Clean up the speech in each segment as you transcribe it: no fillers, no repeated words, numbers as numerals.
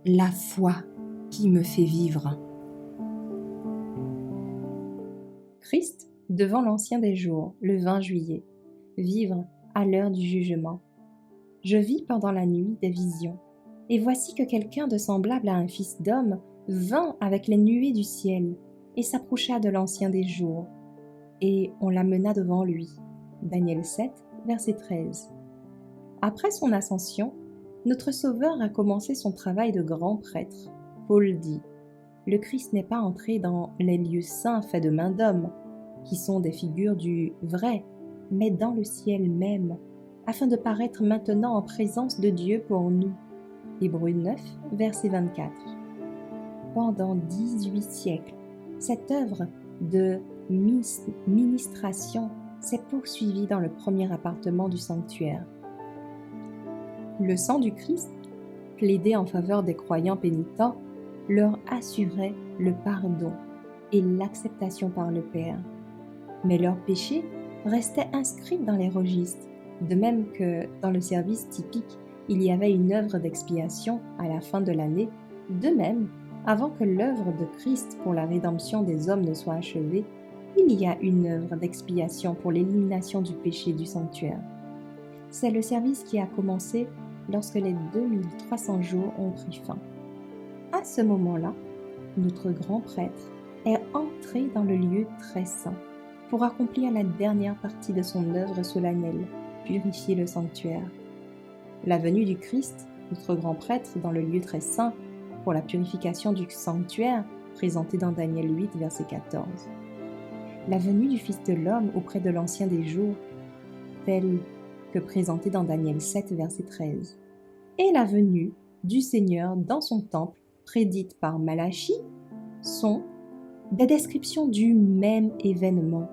La foi qui me fait vivre. Christ devant l'Ancien des jours, le 20 juillet. Vivre à l'heure du jugement. Je vis pendant la nuit des visions, et voici que quelqu'un de semblable à un fils d'homme vint avec les nuées du ciel, et s'approcha de l'Ancien des jours, et on l'amena devant lui. Daniel 7, verset 13. Après son ascension, notre Sauveur a commencé son travail de grand prêtre. Paul dit « Le Christ n'est pas entré dans les lieux saints faits de main d'homme, qui sont des figures du vrai, mais dans le ciel même, afin de paraître maintenant en présence de Dieu pour nous. » Hébreux 9, verset 24. Pendant 18 siècles, cette œuvre de ministration s'est poursuivie dans le premier appartement du sanctuaire. Le sang du Christ, plaidé en faveur des croyants pénitents, leur assurait le pardon et l'acceptation par le Père. Mais leurs péchés restaient inscrits dans les registres, de même que dans le service typique, il y avait une œuvre d'expiation à la fin de l'année. De même, avant que l'œuvre de Christ pour la rédemption des hommes ne soit achevée, il y a une œuvre d'expiation pour l'élimination du péché du sanctuaire. C'est le service qui a commencé lorsque les 2300 jours ont pris fin. À ce moment-là, notre grand prêtre est entré dans le lieu très saint pour accomplir la dernière partie de son œuvre solennelle, purifier le sanctuaire. La venue du Christ, notre grand prêtre, dans le lieu très saint pour la purification du sanctuaire, présentée dans Daniel 8, verset 14. La venue du Fils de l'homme auprès de l'Ancien des jours, telle que présentée dans Daniel 7, verset 13. Et la venue du Seigneur dans son temple, prédite par Malachie, sont des descriptions du même événement.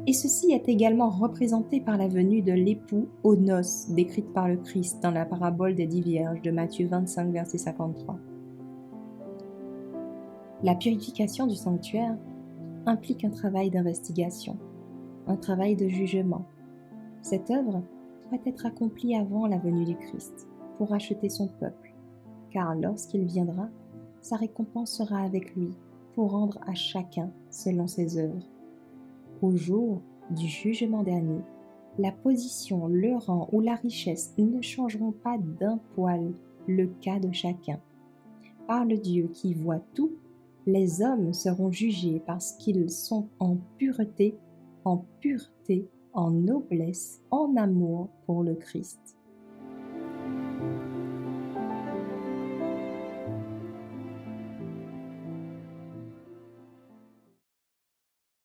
Et ceci est également représenté par la venue de l'époux aux noces, décrite par le Christ dans la parabole des 10 vierges de Matthieu 25, verset 53. La purification du sanctuaire implique un travail d'investigation, un travail de jugement. Cette œuvre doit être accomplie avant la venue du Christ, pour racheter son peuple, car lorsqu'il viendra, sa récompense sera avec lui, pour rendre à chacun selon ses œuvres. Au jour du jugement dernier, la position, le rang ou la richesse ne changeront pas d'un poil le cas de chacun. Par le Dieu qui voit tout, les hommes seront jugés parce qu'ils sont en pureté, en noblesse, en amour pour le Christ.